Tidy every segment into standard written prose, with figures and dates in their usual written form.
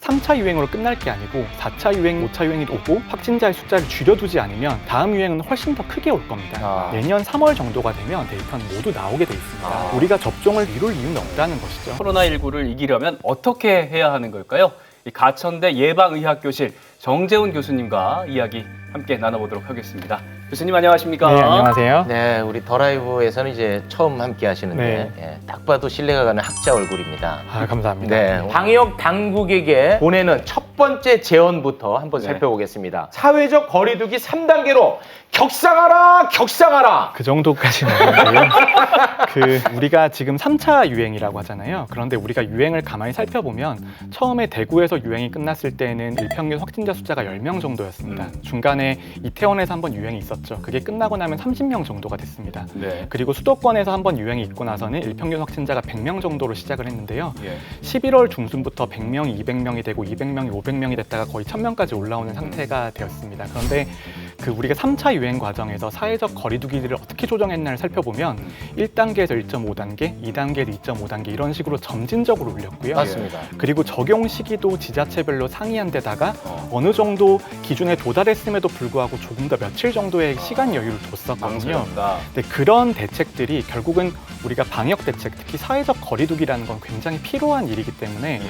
3차 유행으로 끝날 게 아니고 4차 유행, 5차 유행이 오고 확진자의 숫자를 줄여두지 않으면 다음 유행은 훨씬 더 크게 올 겁니다. 내년 3월 정도가 되면 데이터는 모두 나오게 돼 있습니다. 우리가 접종을 미룰 이유는 없다는 것이죠. 코로나19를 이기려면 어떻게 해야 하는 걸까요? 이 가천대 예방의학교실 정재훈 교수님과 이야기 함께 나눠보도록 하겠습니다. 교수님 안녕하십니까? 네, 안녕하세요. 네, 우리 더 라이브에서는 이제 처음 함께 하시는데 예, 딱 봐도 신뢰가 가는 학자 얼굴입니다. 아, 감사합니다. 네, 방역 당국에게 보내는 첫 번째 제언부터 한번 살펴보겠습니다. 사회적 거리두기 3단계로 격상하라, 격상하라. 그 정도까지는 아닌데요. 우리가 지금 3차 유행이라고 하잖아요. 그런데 우리가 유행을 가만히 살펴보면 처음에 대구에서 유행이 끝났을 때는 일평균 확진자 숫자가 10명 정도였습니다. 중간에 이태원에서 한번 유행이 있었죠. 그게 끝나고 나면 30명 정도가 됐습니다. 네. 그리고 수도권에서 한번 유행이 있고 나서는 일평균 확진자가 100명 정도로 시작을 했는데요. 예. 11월 중순부터 100명이 200명이 되고 200명이 500명이 됐다가 거의 1000명까지 올라오는 상태가 되었습니다. 그런데 우리가 3차 유행 과정에서 사회적 거리두기를 어떻게 조정했나를 살펴보면 1단계에서 1.5단계, 2단계에서 2.5단계 이런 식으로 점진적으로 올렸고요. 맞습니다. 그리고 적용 시기도 지자체별로 상이한 데다가 어느 정도 기준에 도달했음에도 불구하고 조금 더 며칠 정도의 시간 여유를 뒀었거든요. 근데 그런 대책들이 결국은 우리가 방역 대책, 특히 사회적 거리두기라는 건 굉장히 필요한 일이기 때문에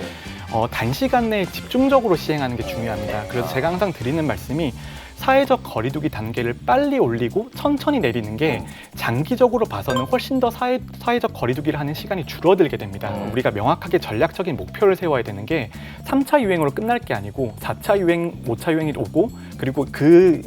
단시간 내에 집중적으로 시행하는 게 중요합니다. 그래서 제가 항상 드리는 말씀이 사회적 거리두기 단계를 빨리 올리고 천천히 내리는 게 장기적으로 봐서는 훨씬 더 사회적 거리두기를 하는 시간이 줄어들게 됩니다. 우리가 명확하게 전략적인 목표를 세워야 되는 게 3차 유행으로 끝날 게 아니고 4차 유행, 5차 유행이 오고 그리고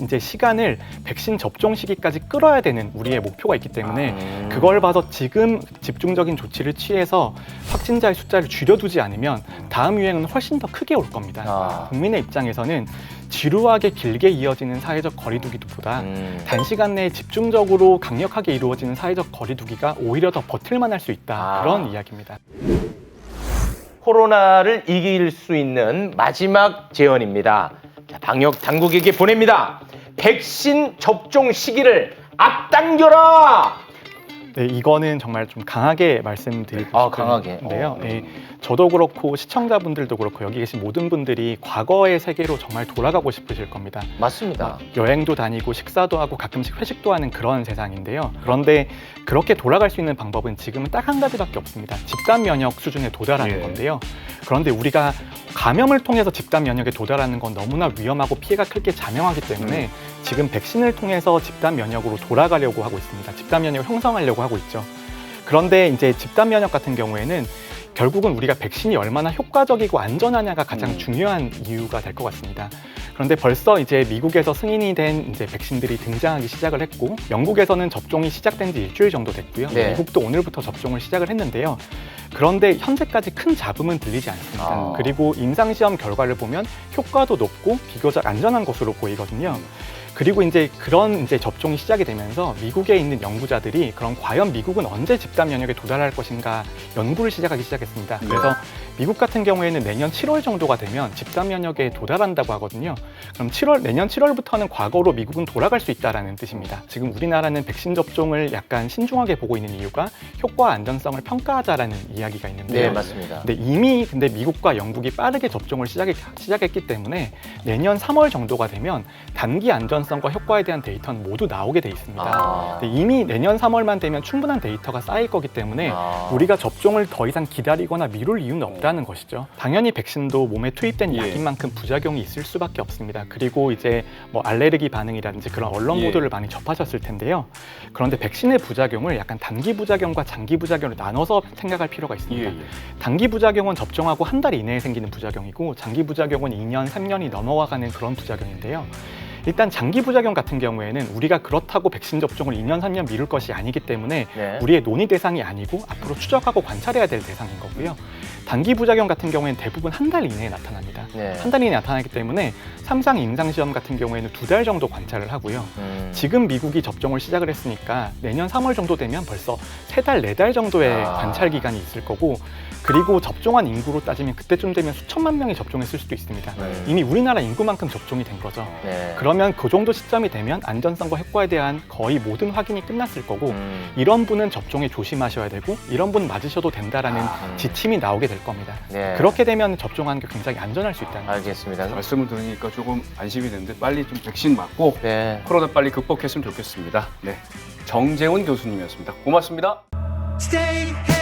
이제 시간을 백신 접종 시기까지 끌어야 되는 우리의 목표가 있기 때문에 그걸 봐서 지금 집중적인 조치를 취해서 확진자의 숫자를 줄여두지 않으면 다음 유행은 훨씬 더 크게 올 겁니다. 국민의 입장에서는 지루하게 길게 이어지는 사회적 거리두기보다 단시간 내에 집중적으로 강력하게 이루어지는 사회적 거리두기가 오히려 더 버틸만할 수 있다. 그런 이야기입니다. 코로나를 이길 수 있는 마지막 제언입니다. 자, 방역 당국에게 보냅니다. 백신 접종 시기를 앞당겨라. 네, 이거는 정말 좀 강하게 말씀드리고 싶은데요. 네, 저도 그렇고 시청자분들도 그렇고 여기 계신 모든 분들이 과거의 세계로 정말 돌아가고 싶으실 겁니다. 맞습니다. 여행도 다니고 식사도 하고 가끔씩 회식도 하는 그런 세상인데요. 그런데 그렇게 돌아갈 수 있는 방법은 지금은 딱 한 가지밖에 없습니다. 집단 면역 수준에 도달하는 건데요. 그런데 우리가 감염을 통해서 집단 면역에 도달하는 건 너무나 위험하고 피해가 크게 자명하기 때문에 지금 백신을 통해서 집단 면역으로 돌아가려고 하고 있습니다. 집단 면역을 형성하려고 하고 있죠. 그런데 이제 집단 면역 같은 경우에는 결국은 우리가 백신이 얼마나 효과적이고 안전하냐가 가장 중요한 이유가 될 것 같습니다. 그런데 벌써 이제 미국에서 승인이 된 이제 백신들이 등장하기 시작을 했고 영국에서는 접종이 시작된 지 일주일 정도 됐고요. 미국도 오늘부터 접종을 시작을 했는데요. 그런데 현재까지 큰 잡음은 들리지 않습니다. 그리고 임상시험 결과를 보면 효과도 높고 비교적 안전한 것으로 보이거든요. 그리고 이제 그런 접종이 시작이 되면서 미국에 있는 연구자들이 그럼 과연 미국은 언제 집단 면역에 도달할 것인가 연구를 시작하기 시작했습니다. 그래서 미국 같은 경우에는 내년 7월 정도가 되면 집단 면역에 도달한다고 하거든요. 그럼 내년 7월부터는 과거로 미국은 돌아갈 수 있다는 뜻입니다. 지금 우리나라는 백신 접종을 약간 신중하게 보고 있는 이유가 효과 안전성을 평가하자라는 이야기가 있는데요. 네, 맞습니다. 근데 이미 미국과 영국이 빠르게 접종을 시작했기 때문에 내년 3월 정도가 되면 단기 안전성과 효과에 대한 데이터는 모두 나오게 돼 있습니다. 근데 이미 내년 3월만 되면 충분한 데이터가 쌓일 거기 때문에 우리가 접종을 더 이상 기다리거나 미룰 이유는 없다는 것이죠. 당연히 백신도 몸에 투입된 약인 만큼 부작용이 있을 수밖에 없습니다. 그리고 이제 알레르기 반응이라든지 그런 언론 보도를 많이 접하셨을 텐데요. 그런데 백신의 부작용을 약간 단기 부작용과 장기 부작용을 나눠서 생각할 필요가 있습니다. 단기 부작용은 접종하고 한 달 이내에 생기는 부작용이고 장기 부작용은 2년, 3년이 넘어가는 그런 부작용인데요. 일단 장기 부작용 같은 경우에는 우리가 그렇다고 백신 접종을 2년, 3년 미룰 것이 아니기 때문에 우리의 논의 대상이 아니고 앞으로 추적하고 관찰해야 될 대상인 거고요. 단기 부작용 같은 경우에는 대부분 한 달 이내에 나타납니다. 한 달 이내에 나타나기 때문에 3상 임상시험 같은 경우에는 2달 정도 관찰을 하고요. 지금 미국이 접종을 시작을 했으니까 내년 3월 정도 되면 벌써 3달, 4달 정도의 관찰 기간이 있을 거고 그리고 접종한 인구로 따지면 그때쯤 되면 수천만 명이 접종했을 수도 있습니다. 이미 우리나라 인구만큼 접종이 된 거죠. 그러면 그 정도 시점이 되면 안전성과 효과에 대한 거의 모든 확인이 끝났을 거고 이런 분은 접종에 조심하셔야 되고 이런 분 맞으셔도 된다라는 지침이 나오게 될 될 겁니다. 네. 그렇게 되면 접종하는 게 굉장히 안전할 수 있다는 거죠. 알겠습니다. 말씀을 들으니까 조금 안심이 되는데 빨리 좀 백신 맞고 네. 코로나 빨리 극복했으면 좋겠습니다. 네, 정재훈 교수님이었습니다. 고맙습니다. Stay